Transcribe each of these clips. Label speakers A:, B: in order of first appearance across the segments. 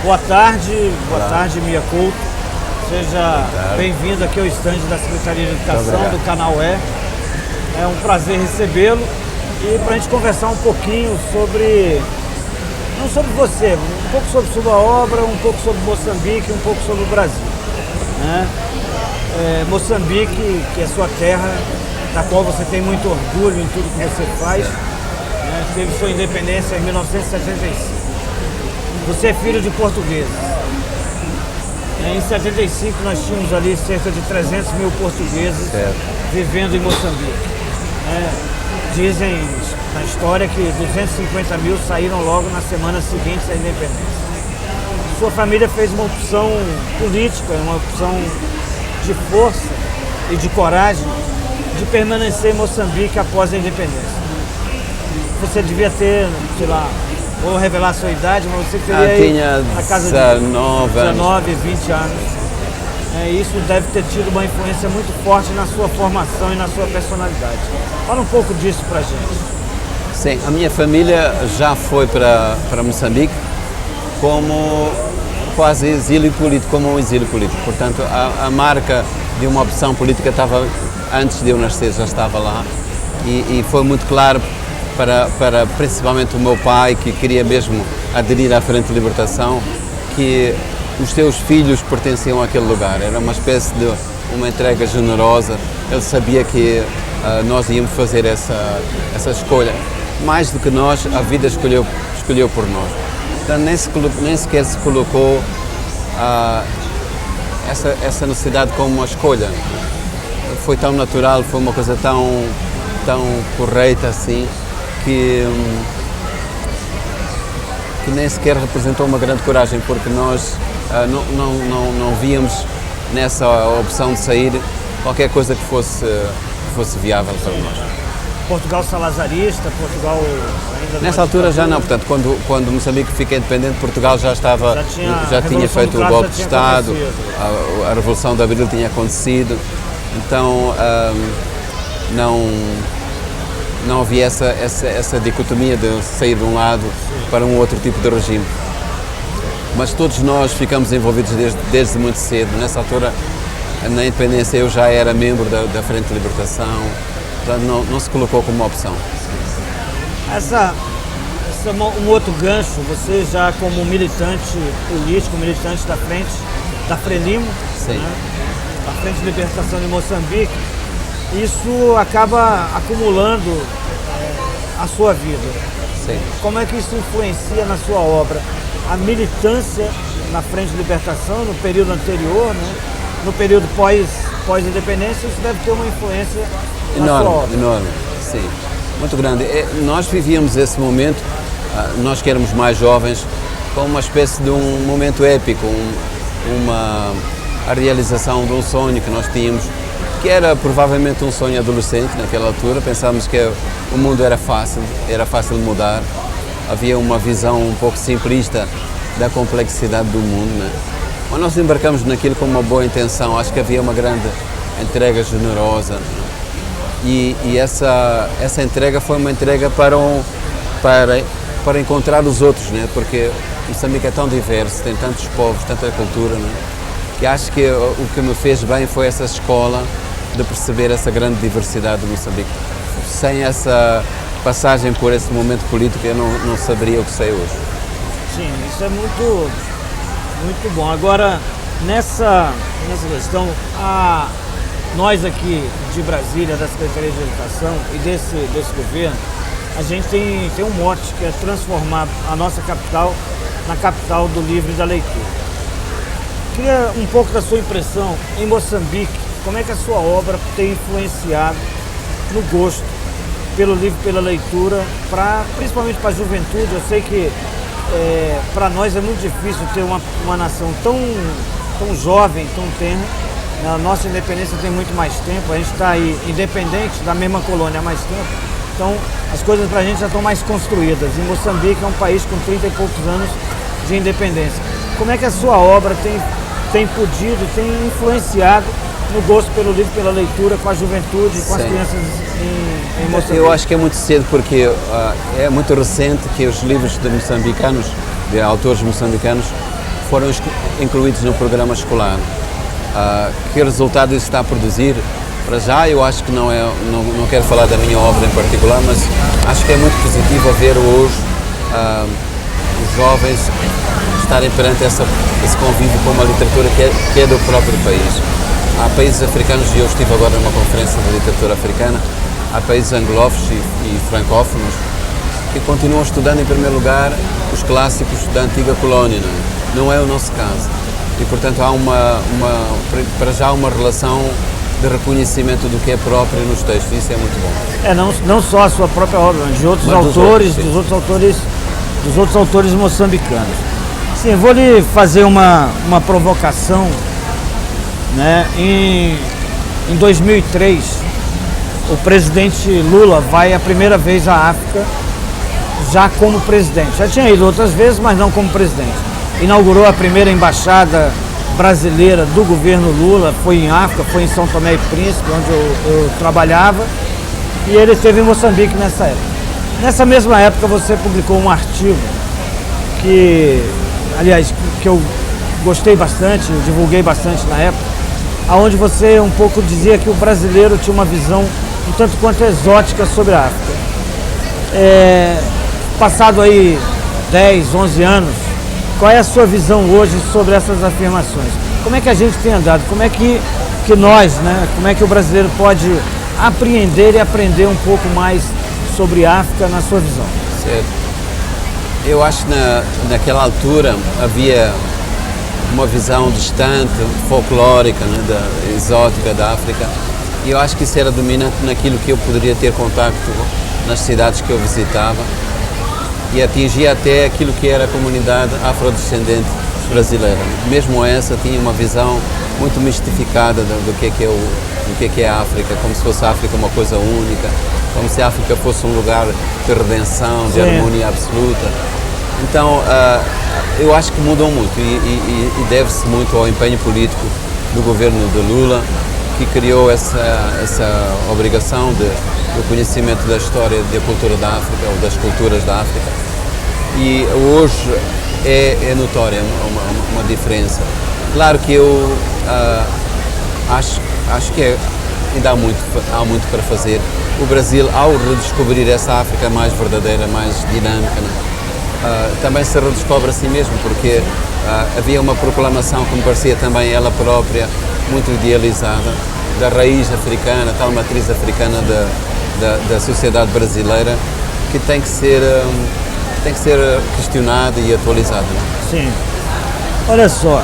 A: Boa tarde, Mia Couto. Seja bem-vindo aqui ao estande da Secretaria de Educação do Canal E. É um prazer recebê-lo e para a gente conversar um pouquinho sobre, não sobre você, um pouco sobre sua obra, um pouco sobre Moçambique, um pouco sobre o Brasil. Né? Moçambique, que é sua terra, da qual você tem muito orgulho em tudo que você faz, né? Teve sua independência em 1975. Você é filho de portugueses. Em 75 nós tínhamos ali cerca de 300 mil portugueses vivendo em Moçambique. Dizem na história que 250 mil saíram logo na semana seguinte à independência. Sua família fez uma opção política, uma opção de força e de coragem de permanecer em Moçambique após a independência. Você devia ter, sei lá, vou revelar a sua idade, mas você teria
B: tinha
A: na casa de 19, 20 anos. Isso deve ter tido uma influência muito forte na sua formação e na sua personalidade. Fala um pouco disso pra gente.
B: Sim, a minha família já foi para Moçambique como quase exílio político, como um exílio político. Portanto, a marca de uma opção política estava, antes de eu nascer, já estava lá. E foi muito claro para principalmente o meu pai, que queria mesmo aderir à Frente de Libertação, que os seus filhos pertenciam àquele lugar. Era uma espécie de uma entrega generosa. Ele sabia que nós íamos fazer essa escolha. Mais do que nós, a vida escolheu por nós. Então nem sequer se colocou essa necessidade como uma escolha. Foi tão natural, foi uma coisa tão correta assim, que nem sequer representou uma grande coragem, porque nós não víamos nessa opção de sair qualquer coisa que fosse viável para nós.
A: Portugal salazarista, Portugal ainda
B: nessa altura já não, portanto, quando Moçambique fica independente, Portugal já tinha feito o golpe de Estado, a Revolução de Abril tinha acontecido, então não havia essa dicotomia de sair de um lado para um outro tipo de regime. Mas todos nós ficamos envolvidos desde muito cedo. Nessa altura, na independência, eu já era membro da Frente de Libertação, portanto não se colocou como uma opção.
A: Um outro gancho, você já como militante político, militante da Frelimo, né? Da Frente de Libertação de Moçambique, isso acaba acumulando a sua vida.
B: Sim.
A: Como é que isso influencia na sua obra? A militância na Frente de Libertação, no período anterior, né? No período pós-independência, isso deve ter uma influência na sua obra.
B: Enorme, sim. Muito grande. Nós vivíamos esse momento, nós que éramos mais jovens, como uma espécie de um momento épico, a realização de um sonho que nós tínhamos, que era provavelmente um sonho adolescente naquela altura. Pensávamos que o mundo era fácil de mudar. Havia uma visão um pouco simplista da complexidade do mundo, né? Mas nós embarcamos naquilo com uma boa intenção. Acho que havia uma grande entrega generosa, e essa entrega foi uma entrega para encontrar os outros, né? Porque Moçambique é tão diverso, tem tantos povos, tanta cultura, né? Que acho que o que me fez bem foi essa escola de perceber essa grande diversidade de Moçambique. Sem essa passagem por esse momento político, eu não saberia o que sei hoje.
A: Sim, isso é muito bom. Agora, nessa questão, nós aqui de Brasília, da Secretaria de Educação e desse governo, a gente tem um mote que é transformar a nossa capital na capital do livro e da leitura. Queria um pouco da sua impressão em Moçambique. Como é que a sua obra tem influenciado no gosto pelo livro, pela leitura, principalmente para a juventude? Eu sei que para nós é muito difícil ter uma nação tão jovem, tão tenra. A nossa independência tem muito mais tempo, a gente está aí independente da mesma colônia há mais tempo. Então as coisas para a gente já estão mais construídas. E Moçambique é um país com 30 e poucos anos de independência. Como é que a sua obra tem podido, tem influenciado no gosto pelo livro, pela leitura, com a juventude, com as crianças em Moçambique?
B: Eu acho que é muito cedo, porque é muito recente que os livros de moçambicanos, de autores moçambicanos, foram incluídos no programa escolar. Que resultado isso está a produzir? Para já, eu acho que não quero falar da minha obra em particular, mas acho que é muito positivo ver hoje os jovens estarem perante esse convívio com uma literatura que é do próprio país. Há países africanos, e eu estive agora numa conferência de literatura africana, há países anglófonos e francófonos que continuam estudando em primeiro lugar os clássicos da antiga colónia, não é o nosso caso. E portanto há para já uma relação de reconhecimento do que é próprio nos textos, isso é muito bom.
A: Não só a sua própria obra, mas de outros autores, dos outros autores moçambicanos. Sim, vou lhe fazer uma provocação, né? Em 2003, o presidente Lula vai a primeira vez à África, já como presidente. Já tinha ido outras vezes, mas não como presidente. Inaugurou a primeira embaixada brasileira do governo Lula, foi em África, foi em São Tomé e Príncipe, onde eu trabalhava, e ele esteve em Moçambique nessa época. Nessa mesma época você publicou um artigo que eu gostei bastante, eu divulguei bastante na época, onde você um pouco dizia que o brasileiro tinha uma visão um tanto quanto exótica sobre a África. Passado aí 10, 11 anos, qual é a sua visão hoje sobre essas afirmações? Como é que a gente tem andado? Como é que nós, né? Como é que o brasileiro pode apreender e aprender um pouco mais sobre a África na sua visão?
B: Certo. Eu acho que naquela altura havia uma visão distante, folclórica, né, exótica da África, e eu acho que isso era dominante naquilo que eu poderia ter contacto nas cidades que eu visitava, e atingia até aquilo que era a comunidade afrodescendente brasileira. Mesmo essa tinha uma visão muito mistificada do que é a África, como se fosse a África uma coisa única, como se a África fosse um lugar de redenção, de harmonia absoluta. Então, eu acho que mudou muito e deve-se muito ao empenho político do governo de Lula, que criou essa obrigação do conhecimento da história e da cultura da África, ou das culturas da África. E hoje é notória uma diferença. Claro que eu acho que ainda há muito para fazer. O Brasil, ao redescobrir essa África mais verdadeira, mais dinâmica, também se redescobre a si mesmo, porque havia uma proclamação que me parecia também ela própria muito idealizada, da raiz africana, tal matriz africana da sociedade brasileira, que tem que ser questionada e atualizada.
A: Sim. Olha só,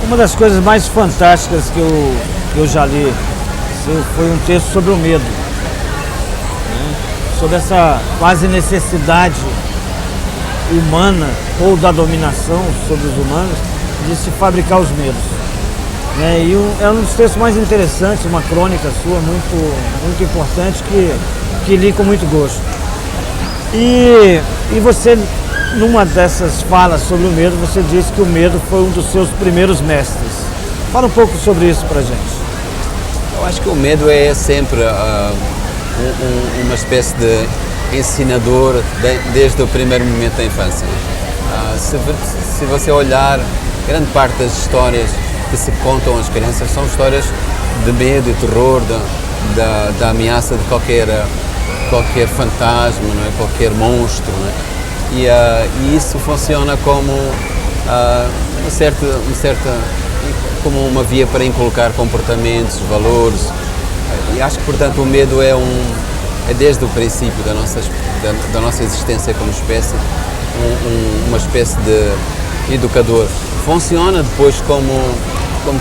A: uma das coisas mais fantásticas que eu já li foi um texto sobre o medo, né? Sobre essa quase necessidade humana ou da dominação sobre os humanos de se fabricar os medos, né? E é um dos textos mais interessantes, uma crônica sua muito importante que li com muito gosto. E você, numa dessas falas sobre o medo, você disse que o medo foi um dos seus primeiros mestres. Fala um pouco sobre isso pra gente.
B: Eu acho que o medo é sempre uma espécie de ensinador desde o primeiro momento da infância. Se você olhar, grande parte das histórias que se contam às crianças são histórias de medo e terror, da ameaça de qualquer fantasma, não é? Qualquer monstro, não é? E isso funciona como como uma via para inculcar comportamentos, valores, e acho que portanto o medo é desde o princípio da nossa existência como espécie uma espécie de educador. Funciona depois como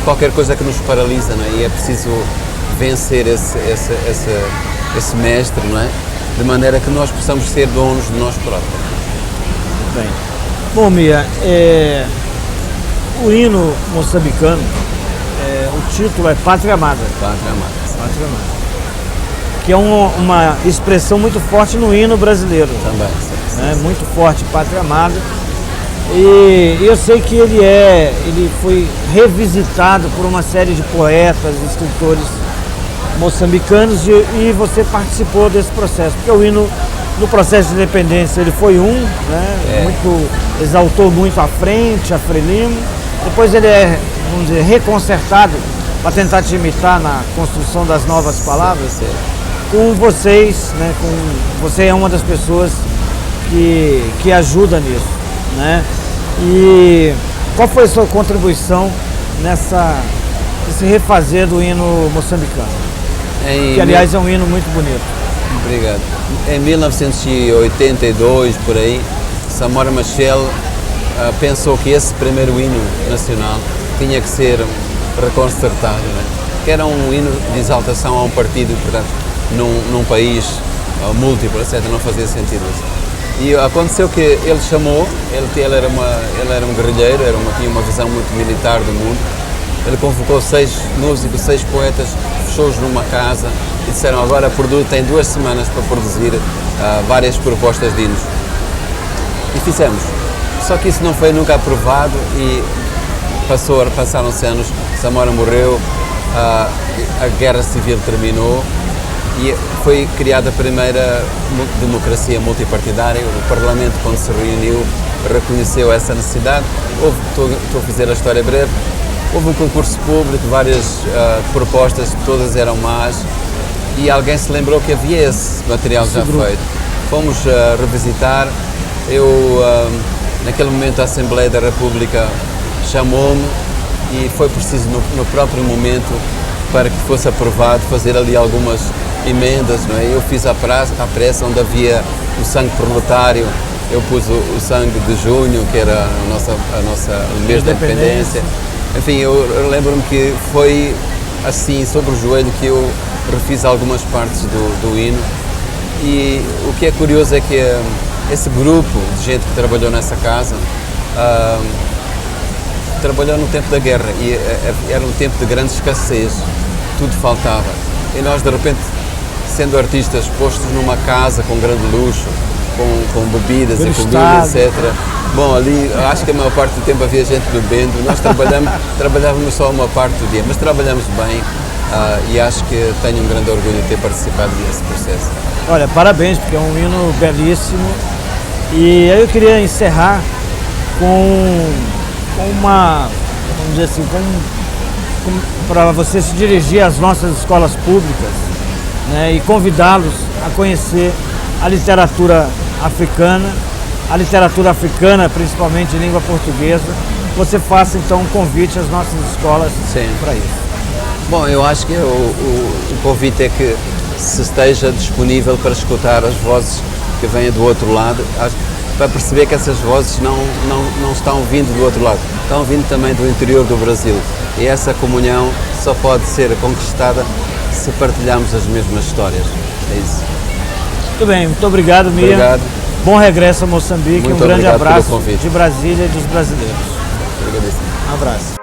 B: qualquer coisa que nos paralisa, não é? E é preciso vencer esse mestre, não é? De maneira que nós possamos ser donos de nós próprios.
A: Bem. Bom, Mia, o hino moçambicano, o título é Pátria Amada.
B: Pátria Amada.
A: Pátria Amada. Que é uma expressão muito forte no hino brasileiro.
B: Também.
A: Sim. Muito forte, Pátria Amada. E eu sei que ele foi revisitado por uma série de poetas, escritores moçambicanos, e você participou desse processo, porque o hino no processo de independência ele foi né? Muito, exaltou muito a frente, a Frelimo. Depois ele é, vamos dizer, reconcertado para tentar te imitar na construção das novas palavras.
B: Sim.
A: Com vocês, né? Você é uma das pessoas que ajuda nisso, né? E qual foi a sua contribuição nesse refazer do hino moçambicano? Que aliás é um hino muito bonito.
B: Obrigado. Em 1982, por aí, Samora Machel pensou que esse primeiro hino nacional tinha que ser reconcertado, né? Que era um hino de exaltação a um partido, portanto, num país múltiplo, etc., não fazia sentido isso. E aconteceu que ele chamou, ele era um guerrilheiro, tinha uma visão muito militar do mundo. Ele convocou 6 músicos, 6 poetas, fechou-os numa casa e disseram agora tem 2 semanas para produzir várias propostas de hinos. E fizemos. Só que isso não foi nunca aprovado e passaram-se anos, Samora morreu, a guerra civil terminou e foi criada a primeira democracia multipartidária. O Parlamento, quando se reuniu, reconheceu essa necessidade. Estou a fazer a história breve. Houve um concurso público, várias propostas, todas eram más, e alguém se lembrou que havia esse material já feito. Fomos revisitar. Naquele momento, a Assembleia da República chamou-me e foi preciso, no próprio momento, para que fosse aprovado, fazer ali algumas emendas, não é? Eu fiz à pressa, onde havia o sangue proletário, eu pus o sangue de junho, que era o mês da independência. Enfim, eu lembro-me que foi assim, sobre o joelho, que eu refiz algumas partes do hino. E o que é curioso é que esse grupo de gente que trabalhou nessa casa trabalhou no tempo da guerra e era um tempo de grande escassez, tudo faltava. E nós, de repente, sendo artistas postos numa casa com grande luxo, com bebidas e comida, etc. Bom, ali acho que a maior parte do tempo havia gente bebendo, nós trabalhávamos só uma parte do dia, mas trabalhamos bem e acho que tenho um grande orgulho de ter participado desse processo.
A: Olha, parabéns, porque é um hino belíssimo. E aí eu queria encerrar com uma, vamos dizer assim, para você se dirigir às nossas escolas públicas, né, e convidá-los a conhecer a literatura africana, principalmente em língua portuguesa. Você faça então um convite às nossas escolas para isso.
B: Bom, eu acho que o convite é que se esteja disponível para escutar as vozes que vêm do outro lado, para perceber que essas vozes não estão vindo do outro lado, estão vindo também do interior do Brasil. E essa comunhão só pode ser conquistada se partilharmos as mesmas histórias. É isso.
A: Muito bem, muito obrigado, Miriam.
B: Obrigado.
A: Bom regresso a Moçambique,
B: Muito
A: um grande abraço
B: pelo convite.
A: de Brasília e dos brasileiros.
B: Obrigadíssimo.
A: Um abraço.